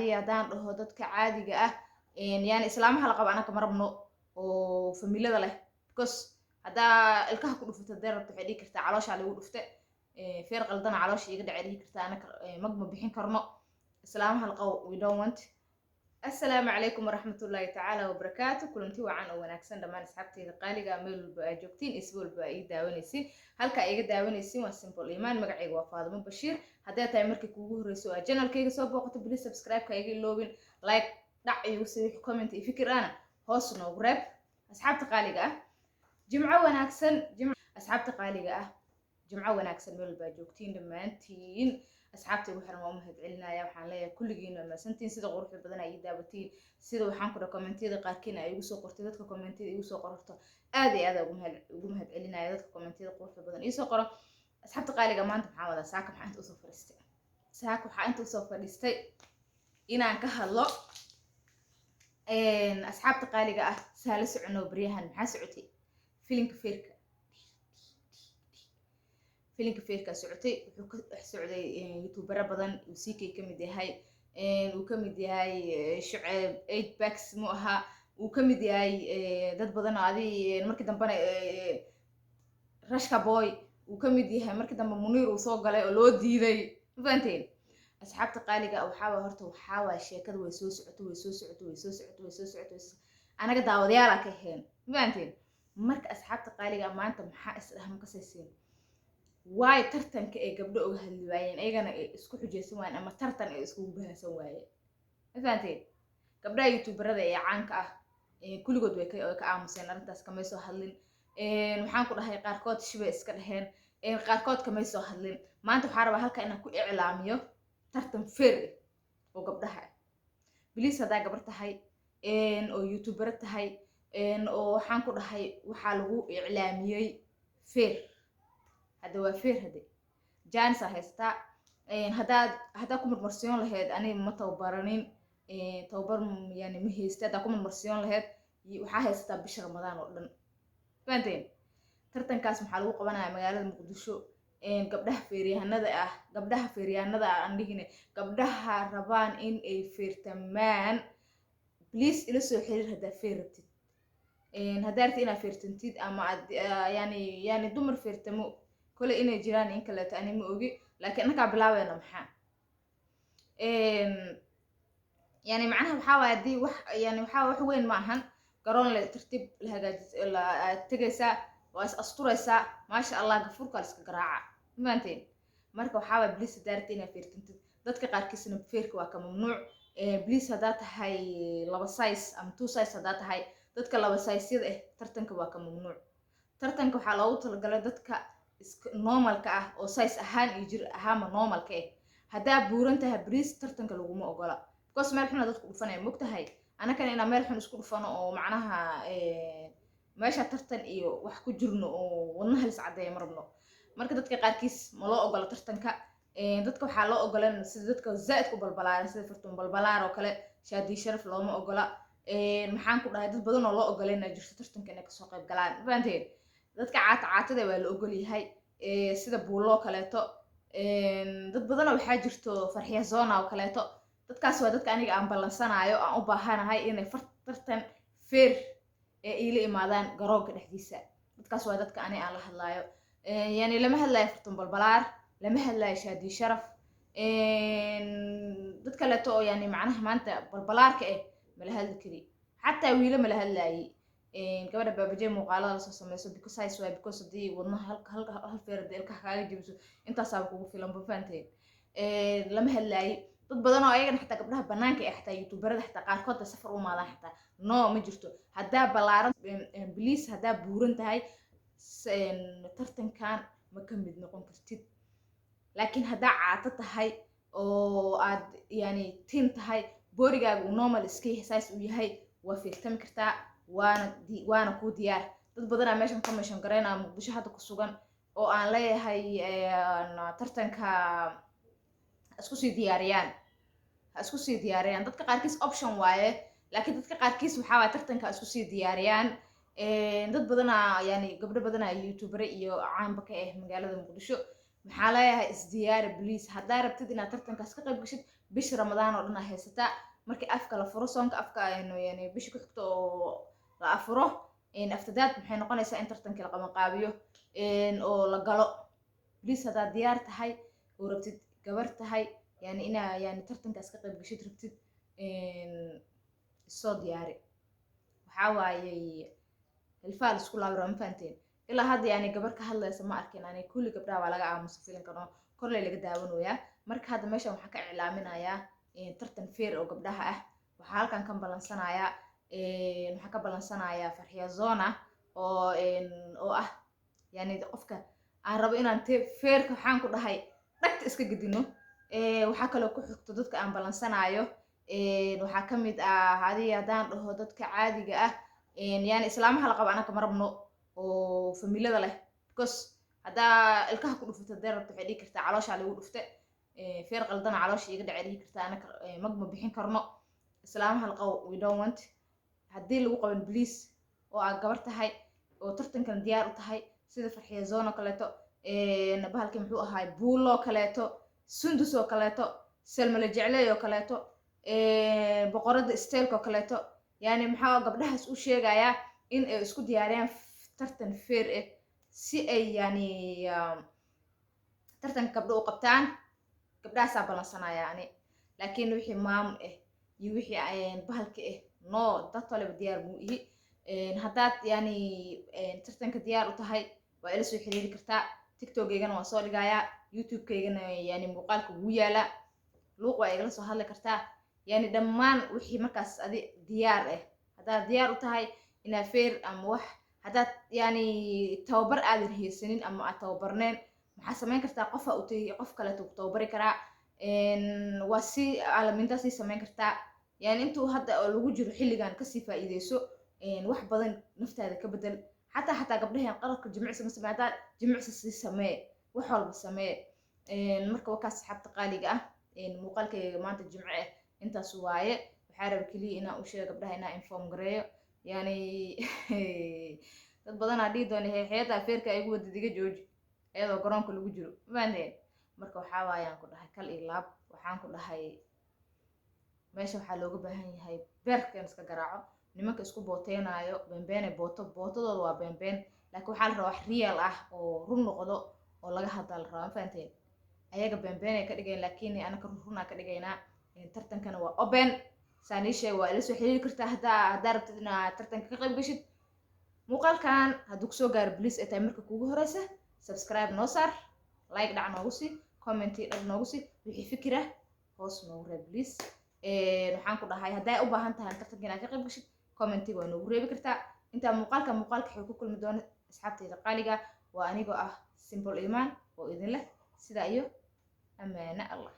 عادية هدان رهو دادك عادية يعني إسلامها لقب أنا كمربنو وفاميليا له بكس هدا الكه كله في الدير بتحدي كرتا علاش على ود فته فير قلدنا علاش يقدر عليه كرتا أنا مقم بحين كرنا إسلامها لقو we don't want. السلام عليكم ورحمة الله تعالى وبركاته كلنتي وعن وناكسن دمان أصحابتي قالقة ميل جوجتين أسبوع بأي داونيسي هلكا إيجا داونيسي وسيمبل إيمان مقعي وفاضل من بشير هدا تايمركي كوجو رسوا جنال كيجا سو بوقت بلي سبسكرايب كايجي لوبين لايك دعي وسوي كومنت فكر أنا هوس نوغرب أصحابتي قالقة جمعة وناكسن جمعة أصحابتي قالقة جمعة وناكسن ميل جوجتين دمانتين أصحابتي وحنا ما مهد علنا يا وحنا ليه كل جينا ما سنتين سيدا غرفة بدنا يدابتين سيدا وحنا كنا كومنتي قاركينا يوسو قرتي ذاتك كومنتي يوسو قرته آدي ومهد علنا يا ذاتك كومنتي غرفة بدنا يوسو قرة أصحابتي قالي جماعة محاولة ساكم حنت أصفر استي ساكم حنت أصفر استي إنا كهلا إن أصحابتي قالي جا سالس عنو بريهن محاسعتي فيلينك فيرك فيلينك فيرك سعودي سعودي يوتيوبر بدن وسيكي كمدي هاي وكمدي هاي شعب 8 باكس موها وكمدي هاي دad badan عادي markii dambana rashka boy وكمدي هاي markii dambe Munir uu soo galay oo loo diiday faanteen asxaabta qaaliga waxaa horta waxaa sheekada way soo socoto anaga daawadayaal ka heen faanteen marka asxaabta qaaliga maanta maxaa isdhaam ka saysiin واي ترتن كجبدة وهالوايين أيجانا إسكو حجيسون وين أما ترتن إسكو بهسون واي فهمتين قبل يوتيوبر هذا يعانك كل جود ويك كأمسين أنتاس كم يسوى هالين محن كل هاي قاركات شبه إسكالهن قاركات كم يسوى هالين ما أنتو حارب هالك إنه كل إعلامية ترتن فرق وقبلها بليس هذا قبرتها هاي أو يوتيوبر هاي أو حن كل هاي وحلو إعلامية فرق هذا وفير هذا جانس هستا هذا كم المرسيون لهاد أنا ما توبرنين توبر يعني مهيستا هذا كم المرسيون لهاد وحاه هستا بش رمضان ولا فانتين ترتن كاس محلو قبنا مجال المقدسو قبلها فيريان هذا عندي هنا قبلها ربان إن فير تمان بليس إلى سو حير هذا فيرتي هدارت إنا فيرتنتيد أما يعني دمر فيرتمو كل إني جيراني إنك لا تاني مؤجي لكن أنا كبلاوي أنا محا يعني معناها بحاول دي يعني بحاول وين معهن قرون لترتيب لهذا تجسا وأسطورة ما شاء الله غفور كارس كراعة ما أنتين مركب بحاول بليس دارتينا فيرتنتد دتك قاركيس نبفيرك وكممنوع بليس هذا هاي لبا سايس أم تو سايس هذا هاي دتك لبا سايس يده ترتنك وكممنوع ترتنك وحلاوة الجلد دتك normal ka oo size ahaan iyo jir ahaan normal ka hadaa buurantahay bariis tartanka lagu ma ogola because meel xun dadku dhufanay mogtahay ana kan ina meel xun isku dhufano oo macnaha meesha tartan iyo wax ku jirno oo wadnaha is cadeey marabno marka dadka qaarkiis ma loo ogola tartanka dadka waxa loo ogolan sida dadka zaid ku balbalaaran sida fartuun balbalaar oo kale shaadi sharaf looma ogola maxaan ku dhahay dad badan oo loo ogolayna jirto tartanka inay ka soo qayb galaan faanteen dadka caatada waa la ogol yahay sida buulo kaleeto dad badan oo waxa jirto farxiya zona oo kaleeto dadkaas waa dadka aniga aan balansanayo aan u baahanahay inay tartan fair ila imaadaan garoonka dhexdiisa dadkaas waa dadka aniga aan la hadlaayo yani lama hadlaayo fartun balbalaar lama hadlaayo shaadi sharaf dad kaleeto oo yani macnaha maanta balbalaarka ma la hadli kari xataa wiilo ma la hadlaayay gabadha baabajay muuqaalada la soo sameeyo because size way because di wadnaha hal feer deelka kaaga jibiso intaas aad kugu filan bafaantay lama hadlaayay dad badan oo ayaga xataa gabdhaha banaanka ay xataa youtuberada xataa qaarkood safar u maadaan xataa no ma jirto hadaa balaaran please hadaa buuran tahay tartankan ma ka mid noqon kartid laakiin hadaa caata tahay oo aad yani tin tahay boorigaagu normal iska size u yahay waa fiirtami kartaa وانا كو ديار dad badan meeshan ka meeshan gareena muqdisho hadda ku sugan oo aan leeyahay tartanka isku sii diyaariyaan dadka qaarkiis option waaye laakiin dadka qaarkiis waxa waa tartanka isku sii diyaariyaan dad badan yani gabdho badan youtuber iyo caanba ka magaalada muqdisho maxaa leeyahay isdiyaar please hadaa rabtid inaad tartankaas ka qayb gashid bish ramadaan oo dhan aa haysataa markii afka la furo soonka afka yani bisha ku xigto oo la afuro after that maxay noqonaysaa in tartankii la qabanqaabiyo oo la galo please haddaad diyaar tahay oo rabtid gabar tahay yani inaa yani tartankaas ka qayb gashid rabtid soo diyaari waxaa waayey hilfaa la isku laabira ma fahanteen ilaa hadda yani gabar ka hadlaysa ma arkin ani kulli gabdhaha waa laga aamusa filinka no korley laga daawanayaa marka hadda meeshan waxaan ka iclaaminayaa tartan feer oo gabdhaha ah waxaa halkan ka balansanayaa waxaan ka balansanayaa Farxiya Zona oo ah yani qofka aan rabo inaan feerka waxaan ku dhahay dhagta iska gedino waxaa kaloo ku xigto dadka aan balansanaayo waxaa ka mid ah haddaan dhaho dadka caadiga ah yani islaamaha la qabo anaka ma rabno oo familada leh because haddaa ilkaha ku dhufata dee rabta waxay dhihi kartaa calooshaa lagu dhufte feer qaldana caloosha iga dhacay dhihi kartaa anaka magma bixin karno islaamaha la qabo we don't want haddii lagu qaban please oo aad gabar tahay oo tartankan diyaar u tahay sida Farxiya Zona kaleeto bahalkii muxuu ahaay buulo kaleeto sundus oo kaleeto Salma la jeclay oo kaleeto boqorada steelka oo kaleeto yani maxaa gabdhahaas u sheegayaa in ay isku diyaariyaan tartan feer ah si ay yani tartanka gabdho u qabtaan gabdhahaasaa balansanaya ani laakiin wixii maam ah iyo wixii bahalka ah no dad walba diyaar buu ihi haddaad yani tartanka diyaar u tahay waa ila soo xiriiri kartaa tiktokeygana waa soo dhigayaa youtube-keygana yani muuqaalka wuu yaalaa luuq waa igala soo hadli kartaa yani dhammaan wixii markaas adi diyaar ah haddaad diyaar u tahay inaa feer ama wax haddaad yani tababar aadan haysanin ama aad tababarneen maxaa samayn kartaa qofa u tahi qof kaleeto ku tababari karaa waa si alamintaa sii samayn kartaa yani intuu hadda oo lagu jiro xilligan kasii faa'iideyso wax badan naftaada ka bedel xataa gabdhahan qarabka jimicsi ma samee haddaad jimicsi sii samee wax walba samee marka wakaas saxaabta qaaliga ah muuqaalkayga maanta jimce ah intaas waaye waxaa raba keliya inaan u sheego gabdhaha inaan inform gareeyo yani dad badanaa dhihi doona xeetaa feerka ay ugu wadid iga jooji iyadoo garoonka lagu jiro mafahanteen marka waxaa waayaan ku dhahay kal iyo laab waxaan ku dhahay meesha waxaa looga baahan yahay beerkan iska garaaco nimanka isku booteynayo beenbeene bootadooda waa beenbeen laakiin waxaa la rabaa wax real ah oo run noqdo oo laga hadla la rabaa mafahanteen ayaga beenbeenay ka dhigayn laakiin anaka runaa ka dhigaynaa tartankana waa open saanishay waa ila soo xiriiri kartaa haddaa rabtid inaad tartanka ka qayb gashid muuqaalkan hadduu kusoo gaaro please ay tahay marka kuugu horeysa subscribe noo saar like dhac noogu sii commenti dhag noogu sii wixii fikir ah hoos noogu reeb please waxaan ku dhahay hadday u baahan tahay tartanka inaad ka qayb gashid commentiga waa noogu reebi kartaa intaa muuqaalka waxay ku kulmi doona asxaabteyda qaaliga waa anigoo ah Simple Iman oo idin leh sidaa iyo amaana Allah